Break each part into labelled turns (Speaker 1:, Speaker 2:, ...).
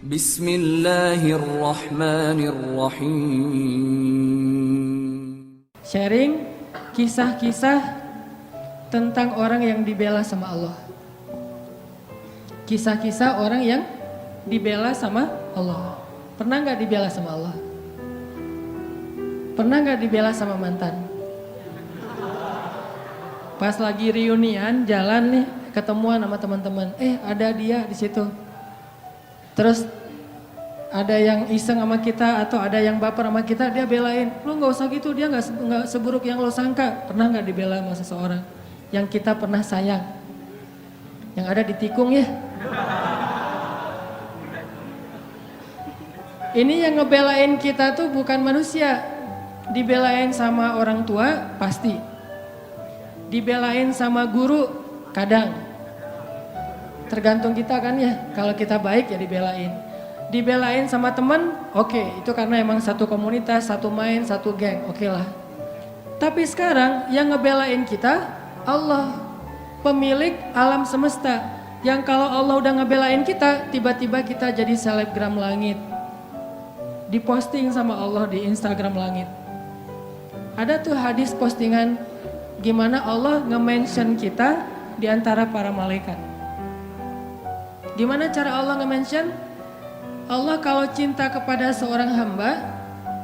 Speaker 1: Bismillahirrahmanirrahim.
Speaker 2: Sharing kisah-kisah tentang orang yang dibela sama Allah. Kisah-kisah orang yang dibela sama Allah. Pernah gak dibela sama Allah? Pernah gak dibela sama mantan? Pas lagi reunian jalan nih, ketemuan sama teman-teman, ada dia di situ. Terus ada yang iseng sama kita atau ada yang baper sama kita, dia belain. Lu nggak usah gitu, dia nggak seburuk yang lo sangka. Pernah nggak dibela sama seseorang yang kita pernah sayang? Yang ada di tikung ya. Ini yang ngebelain kita tuh bukan manusia. Dibelain sama orang tua pasti. Dibelain sama guru kadang. Tergantung kita kan ya, kalau kita baik ya dibelain. Dibelain sama teman, oke, itu karena emang satu komunitas, satu main, satu geng, oke lah. Tapi sekarang yang ngebelain kita, Allah, pemilik alam semesta. Yang kalau Allah udah ngebelain kita, tiba-tiba kita jadi selebgram langit. Diposting sama Allah di Instagram langit. Ada tuh hadis postingan, gimana Allah nge-mention kita di antara para malaikat. Gimana cara Allah nge-mention? Allah kalau cinta kepada seorang hamba,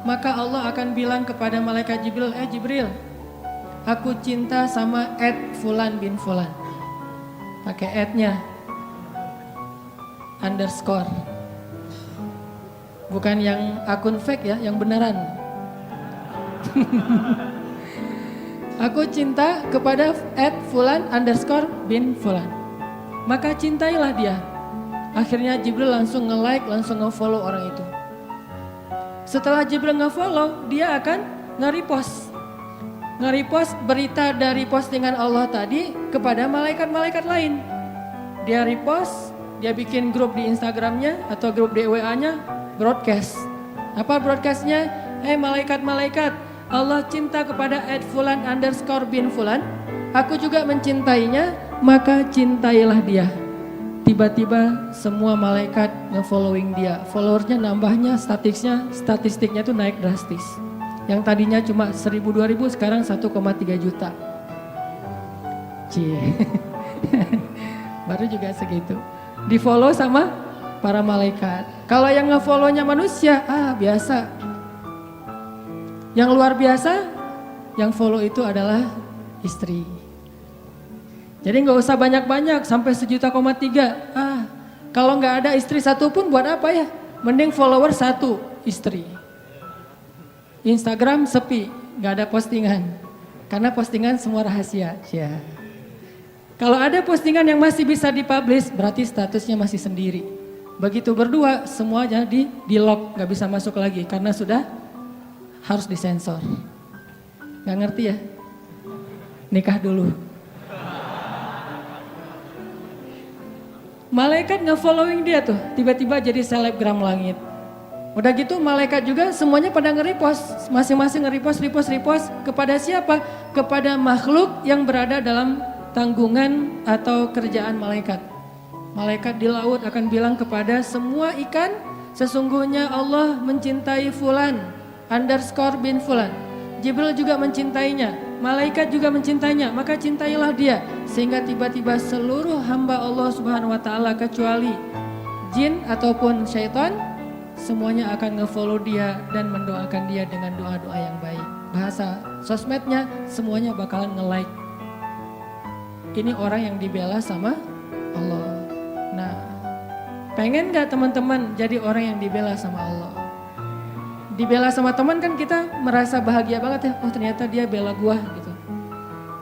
Speaker 2: maka Allah akan bilang kepada malaikat Jibril, Jibril, aku cinta sama Fulan bin Fulan. Pakai @nya, underscore. Bukan yang akun fake ya, yang beneran. Aku cinta kepada @Fulan underscore bin Fulan. Maka cintailah dia. Akhirnya Jibril langsung nge-like, langsung nge-follow orang itu. Setelah Jibril nge-follow, dia akan nge-repost. Nge-repost berita dari postingan Allah tadi kepada malaikat-malaikat lain. Dia repost, dia bikin grup di Instagramnya atau grup di WA-nya, broadcast. Apa broadcastnya? Malaikat-malaikat, Allah cinta kepada @Fulan underscore bin Fulan. Aku juga mencintainya, maka cintailah dia. Tiba-tiba semua malaikat nge-following dia. Followersnya nambahnya, statistiknya tuh naik drastis. Yang tadinya cuma 1.000-2.000 sekarang 1,3 juta. Cie. Baru juga segitu. Di follow sama para malaikat. Kalau yang nge-follownya manusia, biasa. Yang luar biasa, yang follow itu adalah istri. Jadi nggak usah banyak-banyak sampai 1,3 juta. Kalau nggak ada istri satu pun buat apa ya? Mending follower 1 istri. Instagram sepi, nggak ada postingan. Karena postingan semua rahasia. Ya. Kalau ada postingan yang masih bisa dipublish, berarti statusnya masih sendiri. Begitu berdua, semuanya di lock, nggak bisa masuk lagi karena sudah harus disensor. Nggak ngerti ya? Nikah dulu. Malaikat nge-following dia tuh, tiba-tiba jadi selebgram langit. Udah gitu malaikat juga semuanya pada nge-repost, masing-masing nge-repost kepada siapa? Kepada makhluk yang berada dalam tanggungan atau kerjaan malaikat. Malaikat di laut akan bilang kepada semua ikan, sesungguhnya Allah mencintai Fulan underscore bin Fulan. Jibril juga mencintainya, malaikat juga mencintainya, maka cintailah dia. Sehingga tiba-tiba seluruh hamba Allah Subhanahu wa Ta'ala kecuali jin ataupun syaitan, semuanya akan nge-follow dia dan mendoakan dia dengan doa-doa yang baik. Bahasa sosmednya semuanya bakalan nge-like. Ini orang yang dibela sama Allah. Nah, pengen gak teman-teman jadi orang yang dibela sama Allah? Dibela sama teman kan kita merasa bahagia banget ya. Oh ternyata dia bela gua gitu.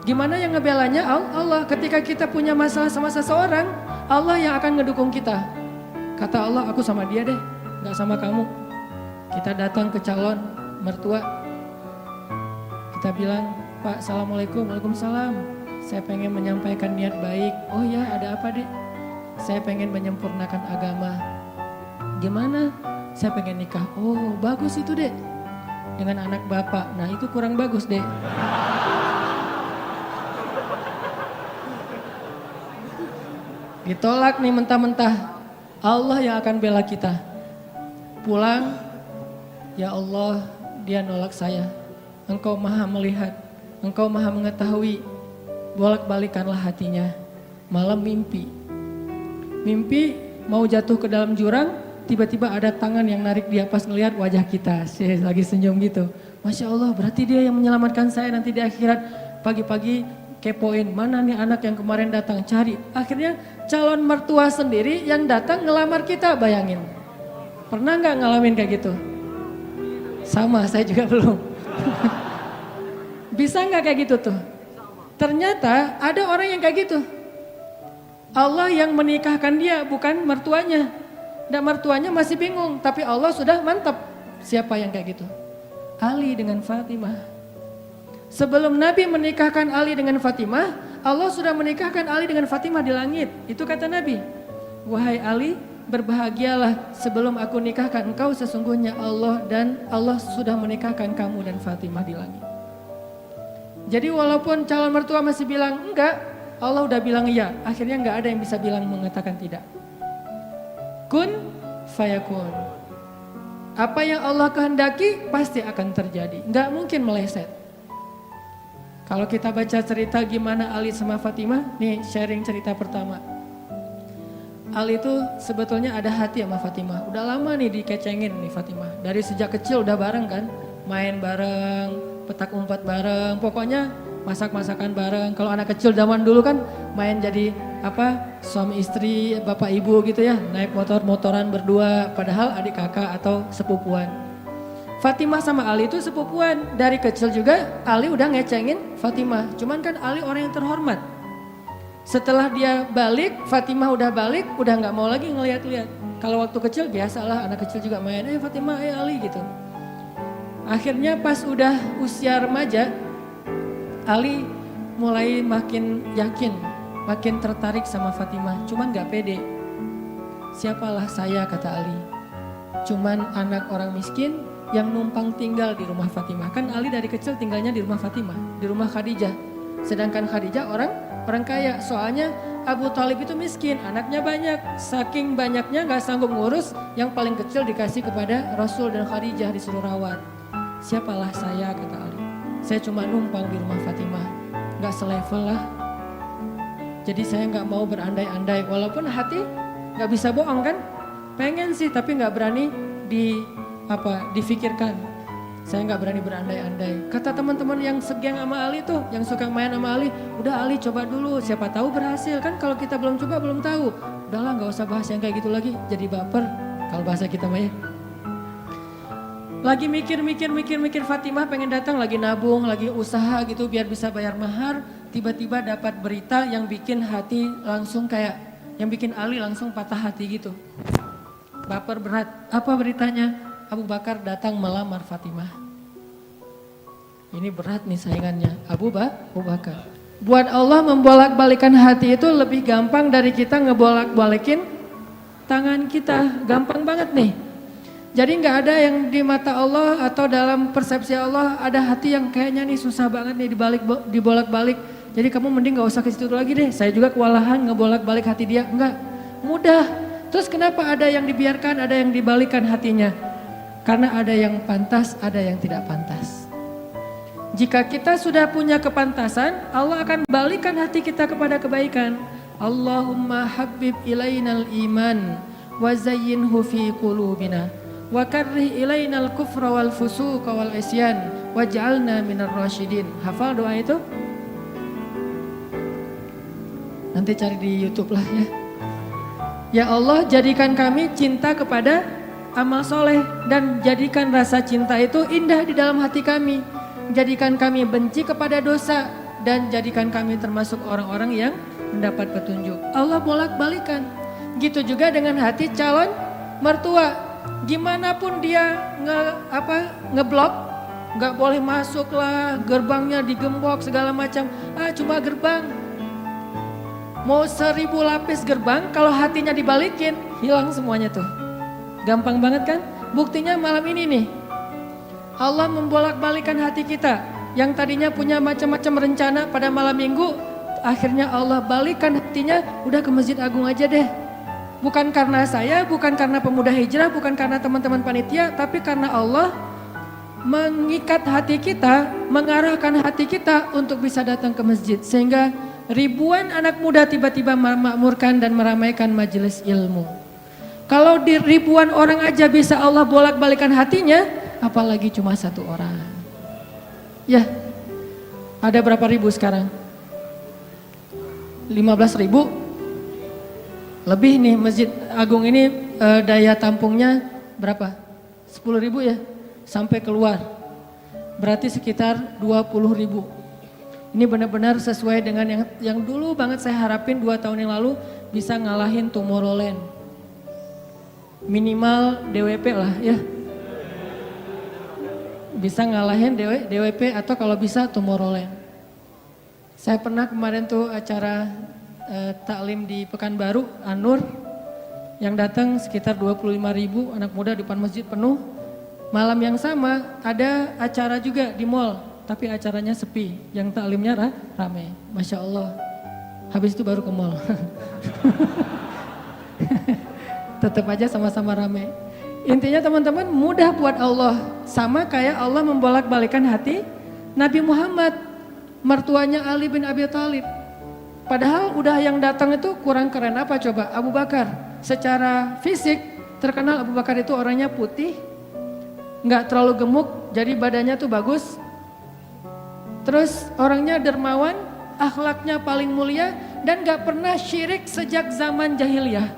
Speaker 2: Gimana yang ngebelanya? Allah. Ketika kita punya masalah sama seseorang, Allah yang akan ngedukung kita. Kata Allah, aku sama dia deh, gak sama kamu. Kita datang ke calon mertua. Kita bilang, Pak, Assalamualaikum, Waalaikumsalam. Saya pengen menyampaikan niat baik. Oh ya, ada apa dek? Saya pengen menyempurnakan agama. Gimana? Saya pengen nikah. Oh bagus itu dek. Dengan anak bapak. Nah itu kurang bagus dek. Ditolak nih mentah-mentah. Allah yang akan bela kita. pulang, ya Allah, dia nolak saya. Engkau maha melihat, engkau maha mengetahui. Bolak-balikanlah hatinya. Malam mimpi mau jatuh ke dalam jurang, tiba-tiba ada tangan yang narik dia pas ngelihat wajah kita. Saya lagi senyum gitu. Masya Allah, berarti dia yang menyelamatkan saya nanti di akhirat. Pagi-pagi kepoin, mana nih anak yang kemarin datang, cari. Akhirnya calon mertua sendiri yang datang ngelamar kita, bayangin. Pernah nggak ngalamin kayak gitu? Sama, saya juga belum. Bisa nggak kayak gitu tuh? Ternyata ada orang yang kayak gitu. Allah yang menikahkan dia, bukan mertuanya. Dan mertuanya masih bingung, tapi Allah sudah mantap. Siapa yang kayak gitu? Ali dengan Fatimah. Sebelum Nabi menikahkan Ali dengan Fatimah, Allah sudah menikahkan Ali dengan Fatimah di langit. Itu kata Nabi. Wahai Ali, berbahagialah sebelum aku nikahkan engkau, sesungguhnya Allah dan Allah sudah menikahkan kamu dan Fatimah di langit. Jadi walaupun calon mertua masih bilang enggak, Allah udah bilang iya. Akhirnya enggak ada yang bisa bilang mengatakan tidak. Kun fayakun. Apa yang Allah kehendaki pasti akan terjadi. Enggak mungkin meleset. Kalau kita baca cerita gimana Ali sama Fatimah, nih sharing cerita pertama. Ali itu sebetulnya ada hati sama Fatimah. Udah lama nih dikecengin nih Fatimah. Dari sejak kecil udah bareng kan. Main bareng, petak umpet bareng. Pokoknya masak-masakan bareng. Kalau anak kecil zaman dulu kan main jadi suami istri, bapak ibu gitu ya. Naik motor-motoran berdua. Padahal adik kakak atau sepupuan. Fatimah sama Ali itu sepupuan. Dari kecil juga Ali udah ngecengin Fatimah. Cuman kan Ali orang yang terhormat. Setelah dia balik, Fatimah udah balik, udah gak mau lagi ngeliat-liat. Kalau waktu kecil biasalah anak kecil juga main, Fatimah, Ali gitu. Akhirnya pas udah usia remaja, Ali mulai makin yakin, makin tertarik sama Fatimah. Cuman gak pede. Siapalah saya, kata Ali. Cuman anak orang miskin yang numpang tinggal di rumah Fatimah. Kan Ali dari kecil tinggalnya di rumah Fatimah, di rumah Khadijah. Sedangkan Khadijah orang kaya. Soalnya Abu Thalib itu miskin, anaknya banyak. Saking banyaknya gak sanggup ngurus, yang paling kecil dikasih kepada Rasul dan Khadijah disuruh rawat. Siapalah saya, kata Ali. Saya cuma numpang di rumah Fatimah, gak selevel lah. Jadi saya gak mau berandai-andai, walaupun hati gak bisa bohong kan. Pengen sih tapi gak berani difikirkan. Saya nggak berani berandai-andai. Kata teman-teman yang segeng sama Ali tuh, yang suka main sama Ali, udah Ali coba dulu, siapa tahu berhasil. Kan kalau kita belum coba belum tahu. Udahlah nggak usah bahas yang kayak gitu lagi, jadi baper. Kalau bahasa kita mah ya. Lagi mikir Fatimah pengen datang, lagi nabung, lagi usaha gitu biar bisa bayar mahar. Tiba-tiba dapat berita yang bikin hati langsung yang bikin Ali langsung patah hati gitu. Baper berat. Apa beritanya? Abu Bakar datang melamar Fatimah. Ini berat nih saingannya, Abu Bakar. Buat Allah membolak-balikan hati itu lebih gampang dari kita ngebolak-balikin tangan kita. Gampang banget nih. Jadi gak ada yang di mata Allah atau dalam persepsi Allah ada hati yang kayaknya nih susah banget nih dibolak-balik. Jadi kamu mending gak usah ke situ lagi deh. Saya juga kewalahan ngebolak-balik hati dia. Enggak, mudah. Terus kenapa ada yang dibiarkan, ada yang dibalikan hatinya? Karena ada yang pantas, ada yang tidak pantas. Jika kita sudah punya kepantasan, Allah akan balikan hati kita kepada kebaikan. Allahumma habbib ilainal iman wa zayyinhu fi qulubina wa karrih ilainal kufra wal fusuqa wal isyan waj'alna minar rasyidin. Hafal doa itu? Nanti cari di YouTube lah ya. Ya Allah, jadikan kami cinta kepada amal soleh dan jadikan rasa cinta itu indah di dalam hati kami. Jadikan kami benci kepada dosa dan jadikan kami termasuk orang-orang yang mendapat petunjuk. Allah bolak-balikan. Gitu juga dengan hati calon mertua. Gimana pun dia ngeblok, nggak boleh masuk lah, gerbangnya digembok segala macam. Cuma gerbang. Mau 1000 lapis gerbang, kalau hatinya dibalikin, hilang semuanya tuh. Gampang banget kan? Buktinya malam ini nih. Allah membolak-balikan hati kita. Yang tadinya punya macam-macam rencana pada malam minggu, akhirnya Allah balikan hatinya, udah ke Masjid Agung aja deh. Bukan karena saya, bukan karena pemuda hijrah, bukan karena teman-teman panitia, tapi karena Allah mengikat hati kita, mengarahkan hati kita untuk bisa datang ke masjid. Sehingga ribuan anak muda tiba-tiba memakmurkan dan meramaikan majelis ilmu. Kalau di ribuan orang aja bisa Allah bolak-balikan hatinya, apalagi cuma satu orang. Ya, ada berapa ribu sekarang? 15.000? Lebih nih Masjid Agung ini daya tampungnya berapa? 10.000 ya? Sampai keluar. Berarti sekitar 20.000. Ini benar-benar sesuai dengan yang dulu banget saya harapin 2 tahun yang lalu bisa ngalahin Tomorrowland. Minimal DWP lah ya. Bisa ngalahin DWP atau kalau bisa Tomorrowland. Saya pernah kemarin tuh acara taklim di Pekanbaru, Anur, yang datang sekitar 25.000 anak muda di depan masjid penuh. Malam yang sama ada acara juga di mall, tapi acaranya sepi, yang taklimnya rame. Masya Allah, habis itu baru ke mall. Tetap aja sama-sama rame. Intinya teman-teman mudah buat Allah, sama kayak Allah membolak-balikan hati Nabi Muhammad, mertuanya Ali bin Abi Thalib. Padahal udah yang datang itu kurang keren apa coba? Abu Bakar. Secara fisik terkenal Abu Bakar itu orangnya putih, nggak terlalu gemuk, jadi badannya tuh bagus. Terus orangnya dermawan, akhlaknya paling mulia dan nggak pernah syirik sejak zaman jahiliyah.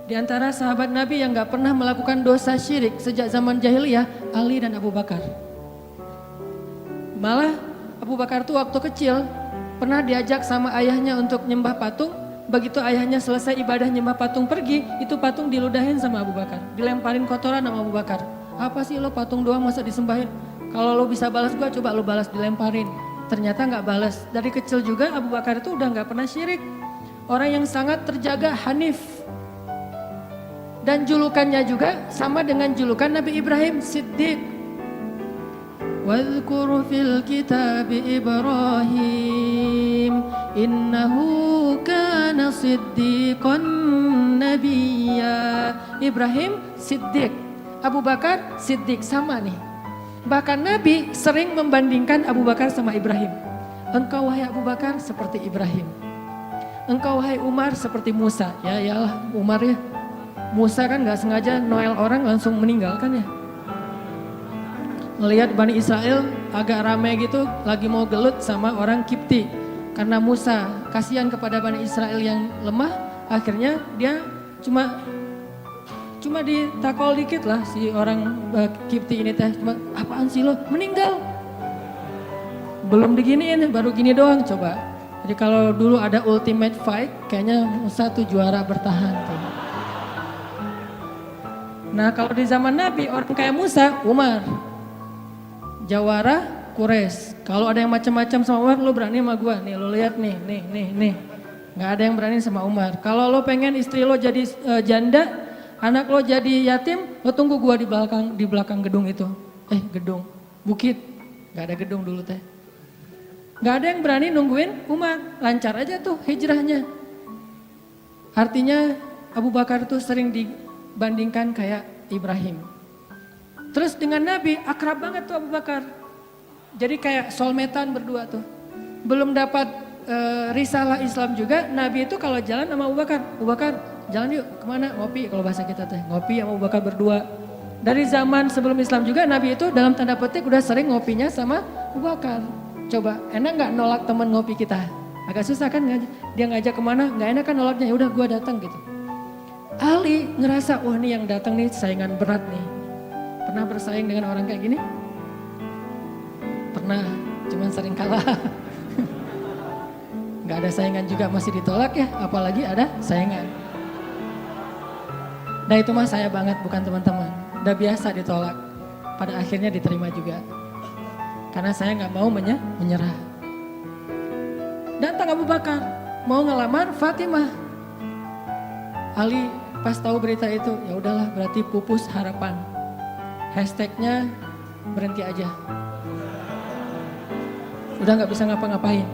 Speaker 2: Di antara sahabat Nabi yang nggak pernah melakukan dosa syirik sejak zaman jahiliyah, Ali dan Abu Bakar. Malah Abu Bakar tuh waktu kecil pernah diajak sama ayahnya untuk nyembah patung. Begitu ayahnya selesai ibadah nyembah patung pergi, itu patung diludahin sama Abu Bakar. Dilemparin kotoran sama Abu Bakar. Apa sih lo patung doang masa disembahin? Kalau lo bisa balas gua, coba lo balas, dilemparin. Ternyata gak balas. Dari kecil juga Abu Bakar itu udah gak pernah syirik. Orang yang sangat terjaga, hanif. Dan julukannya juga sama dengan julukan Nabi Ibrahim, Siddiq. واذكر في الكتاب إبراهيم إنه كان صديقا نبيا. Ibrahim Siddiq, Abu Bakar Siddiq, sama nih. Bahkan Nabi sering membandingkan Abu Bakar sama Ibrahim. Engkau wahai Abu Bakar seperti Ibrahim, engkau wahai Umar seperti Musa. Ya iyalah Umar ya, Musa kan gak sengaja noel orang langsung meninggal kan ya. Ngelihat Bani Israel agak ramai gitu, lagi mau gelut sama orang Kipti. Karena Musa kasihan kepada Bani Israel yang lemah, akhirnya dia cuma ditakol dikit lah si orang Kipti ini teh. Cuma apaan sih lo, meninggal. Belum diginiin, baru gini doang coba. Jadi kalau dulu ada ultimate fight, kayaknya Musa tuh juara bertahan tuh. Nah kalau di zaman Nabi, orang kayak Musa, Umar. Jawara Quraisy. Kalau ada yang macam-macam sama Umar, lo berani sama gua? Nih lo lihat nih. Nggak ada yang berani sama Umar. Kalau lo pengen istri lo jadi janda, anak lo jadi yatim, lo tunggu gua di belakang gedung itu. Gedung, bukit. Nggak ada gedung dulu teh. Nggak ada yang berani nungguin Umar. Lancar aja tuh hijrahnya. Artinya Abu Bakar tuh sering dibandingkan kayak Ibrahim. Terus dengan Nabi akrab banget tuh Abu Bakar. Jadi kayak soulmate-an berdua tuh. Belum dapat risalah Islam juga, Nabi itu kalau jalan sama Abu Bakar jalan yuk kemana? Ngopi, kalau bahasa kita teh. Ngopi sama Abu Bakar berdua. Dari zaman sebelum Islam juga Nabi itu dalam tanda petik udah sering ngopinya sama Abu Bakar. Coba enak gak nolak teman ngopi kita? Agak susah kan, dia ngajak kemana, gak enak kan nolaknya, yaudah gua datang gitu. Ali ngerasa, wah nih yang datang nih saingan berat nih. Pernah bersaing dengan orang kayak gini? Pernah, cuman sering kalah. Gak ada saingan juga masih ditolak ya, apalagi ada saingan. Nah itu mah saya banget, bukan teman-teman. Udah biasa ditolak, pada akhirnya diterima juga. Karena saya gak mau menyerah. Datang Abu Bakar, mau ngelamar Fatimah. Ali pas tahu berita itu, ya udahlah berarti pupus harapan. Hashtagnya berhenti aja. Udah gak bisa ngapa-ngapain.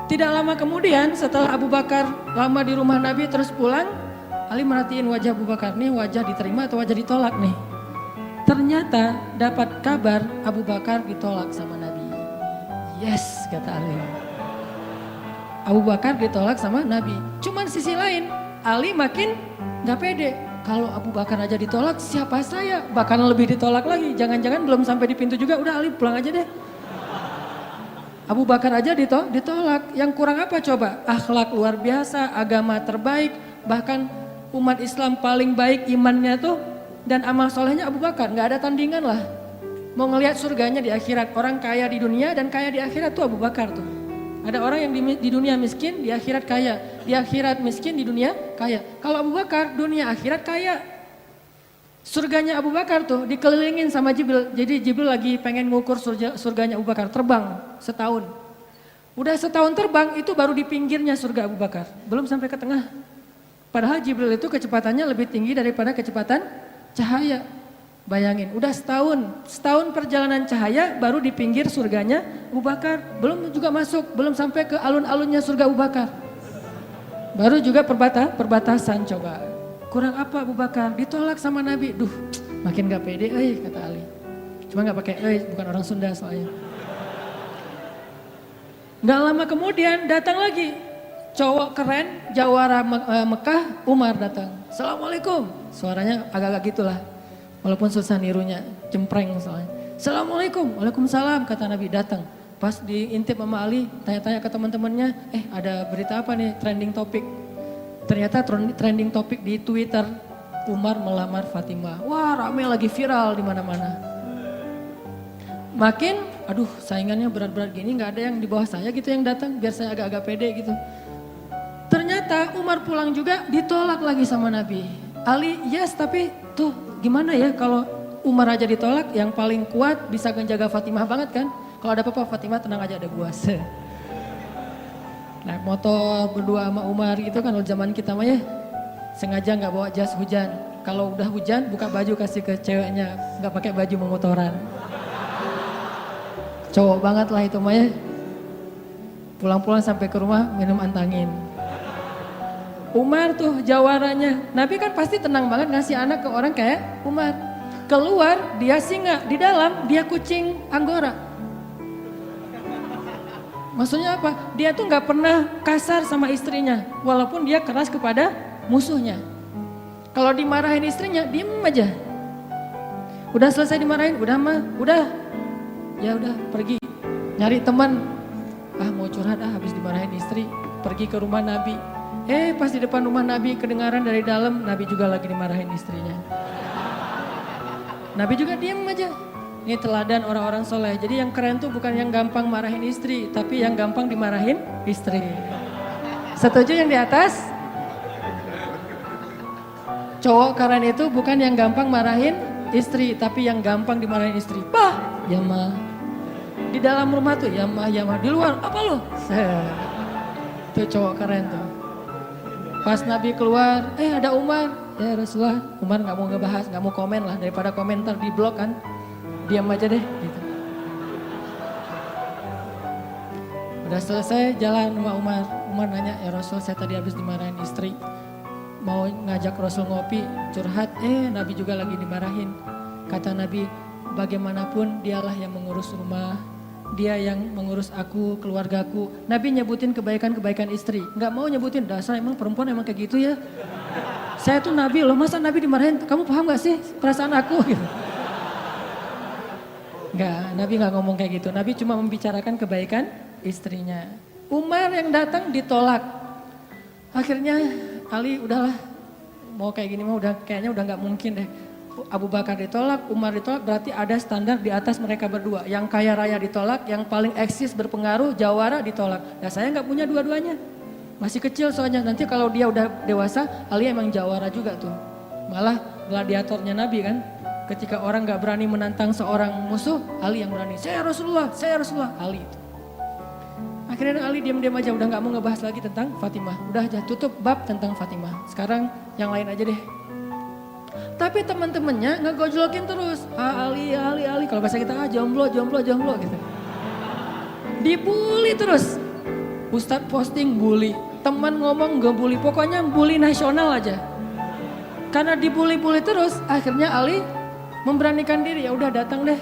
Speaker 2: Tidak lama kemudian setelah Abu Bakar lama di rumah Nabi terus pulang, Ali merhatiin wajah Abu Bakar, nih wajah diterima atau wajah ditolak nih. Ternyata dapat kabar Abu Bakar ditolak sama Nabi. Yes, kata Ali. Abu Bakar ditolak sama Nabi. Cuman sisi lain, Ali makin gak pede. Kalau Abu Bakar aja ditolak, siapa saya? Bahkan lebih ditolak lagi. Jangan-jangan belum sampai di pintu juga, udah Ali pulang aja deh. Abu Bakar aja ditolak. Yang kurang apa coba? Akhlak luar biasa, agama terbaik, bahkan umat Islam paling baik imannya tuh dan amal solehnya Abu Bakar. Gak ada tandingan lah. Mau ngelihat surganya di akhirat. Orang kaya di dunia dan kaya di akhirat tuh Abu Bakar tuh. Ada orang yang di dunia miskin, di akhirat kaya. Di akhirat miskin, di dunia kaya. Kalau Abu Bakar, dunia akhirat kaya. Surganya Abu Bakar tuh dikelilingin sama Jibril. Jadi Jibril lagi pengen ngukur surganya Abu Bakar. Terbang setahun. Udah setahun terbang itu baru di pinggirnya surga Abu Bakar. Belum sampai ke tengah. Padahal Jibril itu kecepatannya lebih tinggi daripada kecepatan cahaya. Bayangin, udah setahun perjalanan cahaya baru di pinggir surganya Abu Bakar. Belum juga masuk, belum sampai ke alun-alunnya surga Abu Bakar. Baru juga perbatasan coba. Kurang apa Abu Bakar? Ditolak sama Nabi. Duh, makin gak pede, kata Ali. Cuma gak pakai bukan orang Sunda soalnya. Gak lama kemudian datang lagi. Cowok keren, jawara Mekah, Umar datang. Assalamualaikum. Suaranya agak-agak gitulah. Walaupun susah nirunya, cempreng soalnya. Assalamualaikum, waalaikumsalam kata Nabi datang. Pas diintip sama Ali, tanya-tanya ke teman-temannya, ada berita apa nih trending topik. Ternyata trending topik di Twitter, Umar melamar Fatimah. Wah rame lagi viral di mana-mana. Makin, aduh saingannya berat-berat gini gak ada yang di bawah saya gitu yang datang, biar saya agak-agak pede gitu. Ternyata Umar pulang juga ditolak lagi sama Nabi. Ali yes tapi tuh gimana ya kalau Umar aja ditolak, yang paling kuat bisa menjaga Fatimah banget kan. Kalau ada apa-apa Fatimah tenang aja ada gua. Naik motor berdua sama Umar gitu kan, zaman kita mah ya. Sengaja gak bawa jas hujan. Kalau udah hujan buka baju kasih ke ceweknya, gak pakai baju memotoran. Cowok banget lah itu mah ya. Pulang-pulang sampai ke rumah minum antangin. Umar tuh jawaranya, Nabi kan pasti tenang banget ngasih anak ke orang kayak Umar. Keluar dia singa, di dalam dia kucing Anggora. Maksudnya apa? Dia tuh gak pernah kasar sama istrinya, walaupun dia keras kepada musuhnya. Kalau dimarahin istrinya, diem aja. Udah selesai dimarahin, udah. Ya udah pergi, nyari teman. Mau curhat habis dimarahin istri, pergi ke rumah Nabi. Pas di depan rumah Nabi kedengaran dari dalam, Nabi juga lagi dimarahin istrinya. Nabi juga diem aja. Ini teladan orang-orang soleh. Jadi yang keren tuh bukan yang gampang marahin istri, tapi yang gampang dimarahin istri. Setuju yang di atas? Cowok keren itu bukan yang gampang marahin istri, tapi yang gampang dimarahin istri. Pah, ya mah. Di dalam rumah tuh, ya mah. Di luar, apa lo? Tuh cowok keren tuh. Pas Nabi keluar, ada Umar. Ya Rasulullah, Umar gak mau ngebahas, gak mau komen lah. Daripada komentar di blog kan, diam aja deh gitu. Udah selesai jalan sama Umar. Umar nanya, ya Rasul saya tadi habis dimarahin istri. Mau ngajak Rasul ngopi, curhat, Nabi juga lagi dimarahin. Kata Nabi, bagaimanapun dialah yang mengurus rumah. Dia yang mengurus aku, keluargaku. Nabi nyebutin kebaikan-kebaikan istri. Gak mau nyebutin, dasar emang perempuan emang kayak gitu ya. Saya tuh Nabi loh, masa Nabi dimarahin, kamu paham gak sih perasaan aku gitu. Enggak, Nabi gak ngomong kayak gitu. Nabi cuma membicarakan kebaikan istrinya. Umar yang datang ditolak. Akhirnya Ali udahlah, mau kayak gini mah kayaknya udah gak mungkin deh. Abu Bakar ditolak, Umar ditolak, berarti ada standar di atas mereka berdua. Yang kaya raya ditolak, yang paling eksis berpengaruh, jawara ditolak. Ya saya gak punya dua-duanya. Masih kecil soalnya, nanti kalau dia udah dewasa, Ali emang jawara juga tuh. Malah gladiatornya Nabi kan. Ketika orang gak berani menantang seorang musuh, Ali yang berani. Saya Rasulullah, Ali itu. Akhirnya Ali diam-diam aja, udah gak mau ngebahas lagi tentang Fatimah. Udah aja tutup bab tentang Fatimah. Sekarang yang lain aja deh. Tapi teman-temannya ngegojlokin terus. Ali. Kalau bahasa kita jomblo gitu. Dibully terus. Ustadz posting bully, teman ngomong ngebully, pokoknya bully nasional aja. Karena dibully-bully terus, akhirnya Ali memberanikan diri, ya udah datang deh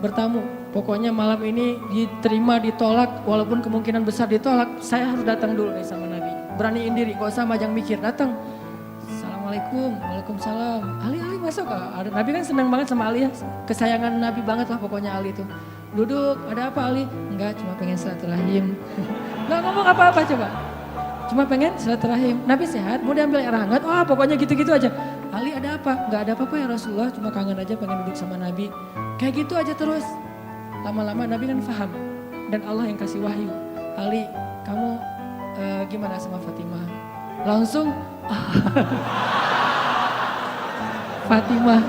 Speaker 2: bertamu. Pokoknya malam ini diterima, ditolak, walaupun kemungkinan besar ditolak, saya harus datang dulu nih sama Nabi. Beraniin diri, gak usah majang mikir, datang. Assalamualaikum, waalaikumsalam. Ali masuk. Nabi kan senang banget sama Ali ya, kesayangan Nabi banget lah pokoknya Ali itu. Duduk, ada apa Ali? Enggak, cuma pengen silaturahim. Nggak ngomong apa-apa coba. Cuma pengen silaturahim. Nabi sehat, mau diambil air hangat, pokoknya gitu-gitu aja. Ali ada apa? Enggak ada apa-apa ya Rasulullah, cuma kangen aja pengen duduk sama Nabi. Kayak gitu aja terus. Lama-lama Nabi kan paham dan Allah yang kasih wahyu. Ali, kamu gimana sama Fatimah? Langsung Fatimah.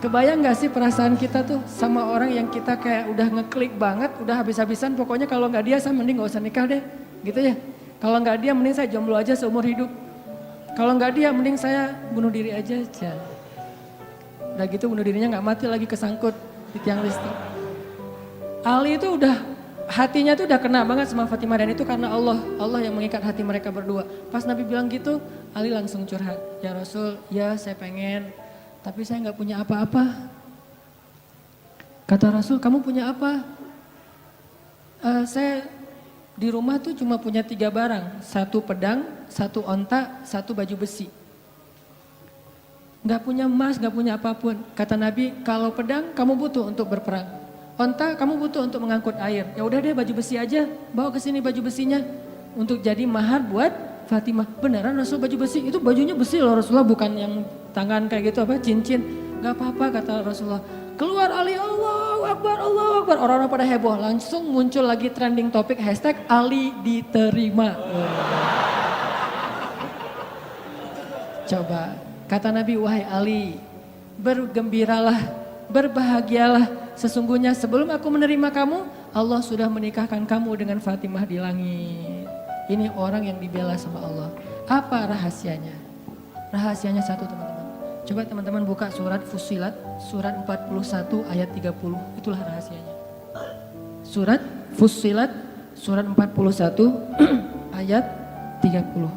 Speaker 2: Kebayang gak sih perasaan kita tuh sama orang yang kita kayak udah ngeklik banget, udah habis-habisan, pokoknya kalau gak dia saya mending gak usah nikah deh, gitu ya. Kalau gak dia mending saya jomblo aja seumur hidup. Kalau gak dia mending saya bunuh diri aja. Udah gitu bunuh dirinya gak mati lagi kesangkut di tiang listrik. Ali itu udah, hatinya tuh udah kena banget sama Fatimah dan itu karena Allah yang mengikat hati mereka berdua. Pas Nabi bilang gitu, Ali langsung curhat. Ya Rasul, ya saya pengen, tapi saya nggak punya apa-apa. Kata Rasul, kamu punya apa? Saya di rumah tuh cuma punya 3 barang. 1 pedang, 1 onta, 1 baju besi. Nggak punya emas, nggak punya apapun. Kata Nabi, kalau pedang kamu butuh untuk berperang. Onta kamu butuh untuk mengangkut air. Ya udah deh baju besi aja, bawa ke sini baju besinya. Untuk jadi mahar buat Fatimah. Beneran Rasul baju besi? Itu bajunya besi loh Rasulullah, bukan yang tangan kayak gitu apa cincin. Gak apa-apa kata Rasulullah. Keluar Ali, Allahu Akbar, Allahu Akbar. Orang-orang pada heboh, langsung muncul lagi trending topik hashtag Ali diterima. Coba, kata Nabi, wahai Ali, bergembiralah, berbahagialah. Sesungguhnya sebelum aku menerima kamu, Allah sudah menikahkan kamu dengan Fatimah di langit. Ini orang yang dibela sama Allah. Apa rahasianya? Rahasianya satu teman-teman. Coba teman-teman buka surat Fussilat, surat 41 ayat 30. Itulah rahasianya. Surat Fussilat, surat 41 ayat 30.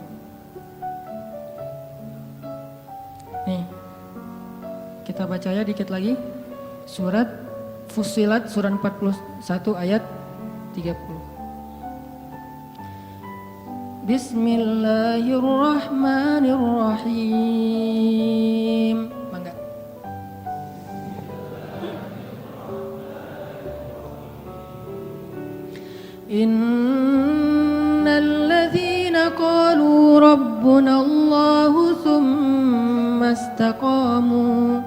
Speaker 2: Nih, kita baca ya dikit lagi. Surat Fussilat, surat 41 ayat 30. Bismillahirrahmanirrahim. Mangga. Innal ladzina qalu rabbuna Allahu tsumma istaqamu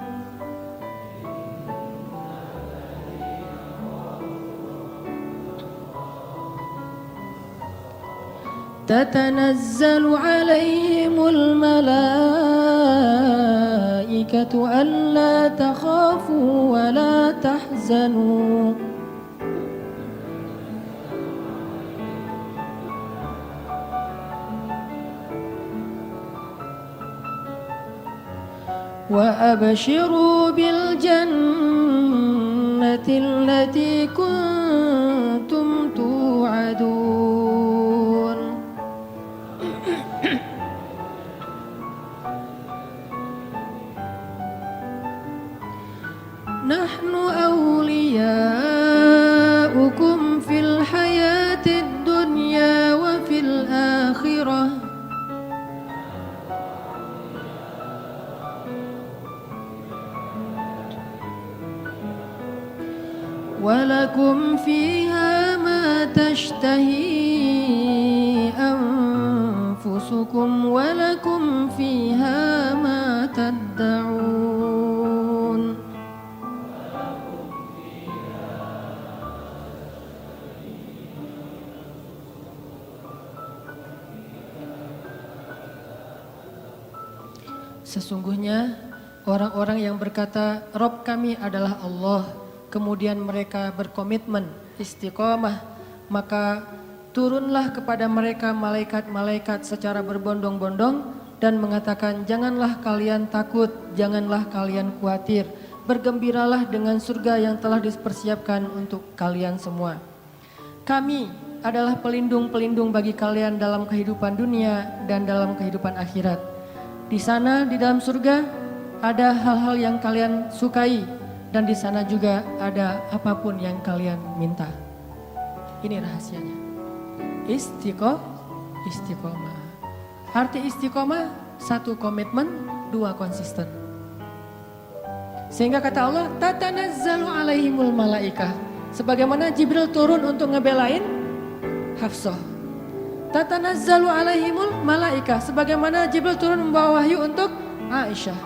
Speaker 2: تتنزل عليهم الملائكة ألا تخافوا ولا تحزنوا وأبشروا بالجنة التي كنتم توعدون نحن أولياؤكم في الحياة الدنيا وفي الآخرة ولكم فيها ما تشتهي أنفسكم ولكم فيها ما تدعون Sesungguhnya orang-orang yang berkata Rob kami adalah Allah, kemudian mereka berkomitmen istiqomah, maka turunlah kepada mereka malaikat-malaikat secara berbondong-bondong dan mengatakan janganlah kalian takut, janganlah kalian khawatir, bergembiralah dengan surga yang telah dipersiapkan untuk kalian semua. Kami adalah pelindung-pelindung bagi kalian dalam kehidupan dunia dan dalam kehidupan akhirat. Di sana, di dalam surga, ada hal-hal yang kalian sukai dan di sana juga ada apapun yang kalian minta. Ini rahasianya. Istiqomah. Arti istiqomah, 1 komitmen, 2 konsisten. Sehingga kata Allah, tatanazzalu alaihimul malaikah. Sebagaimana Jibril turun untuk ngebelain Hafsah. Tatanazzalu alaihimul malaikah. Sebagaimana Jibril turun membawa wahyu untuk Aisyah.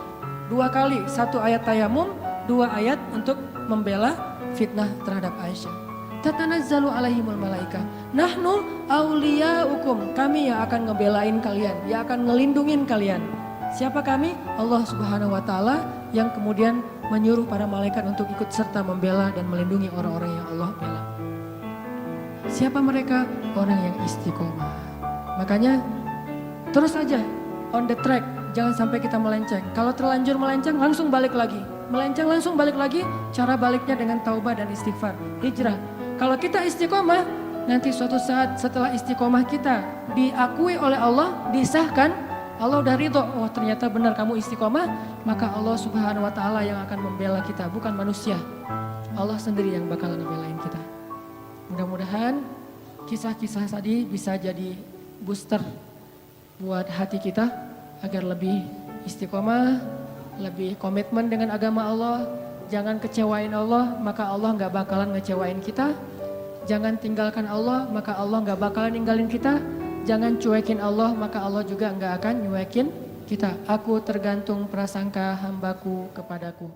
Speaker 2: 2 kali, 1 ayat tayamum, 2 ayat untuk membela fitnah terhadap Aisyah. Tatanazzalu alaihimul malaikah. Nahnu awliyaukum. Kami yang akan ngebelain kalian, yang akan ngelindungin kalian. Siapa kami? Allah Subhanahu wa taala yang kemudian menyuruh para malaikat untuk ikut serta membela dan melindungi orang-orang yang Allah bela. Siapa mereka? Orang yang istiqomah. Makanya terus saja on the track, jangan sampai kita melenceng. Kalau terlanjur melenceng langsung balik lagi. Melenceng langsung balik lagi, cara baliknya dengan taubah dan istighfar, hijrah. Kalau kita istiqomah, nanti suatu saat setelah istiqomah kita diakui oleh Allah, disahkan, Allah udah ridho, oh ternyata benar kamu istiqomah, maka Allah Subhanahu wa taala yang akan membela kita, bukan manusia. Allah sendiri yang bakalan ngebelain kita. Mudah-mudahan kisah-kisah tadi bisa jadi booster buat hati kita agar lebih istiqomah, lebih komitmen dengan agama Allah. Jangan kecewain Allah, maka Allah gak bakalan ngecewain kita. Jangan tinggalkan Allah, maka Allah gak bakalan ninggalin kita. Jangan cuekin Allah, maka Allah juga gak akan nyuekin kita. Aku tergantung prasangka hambaku kepadaku.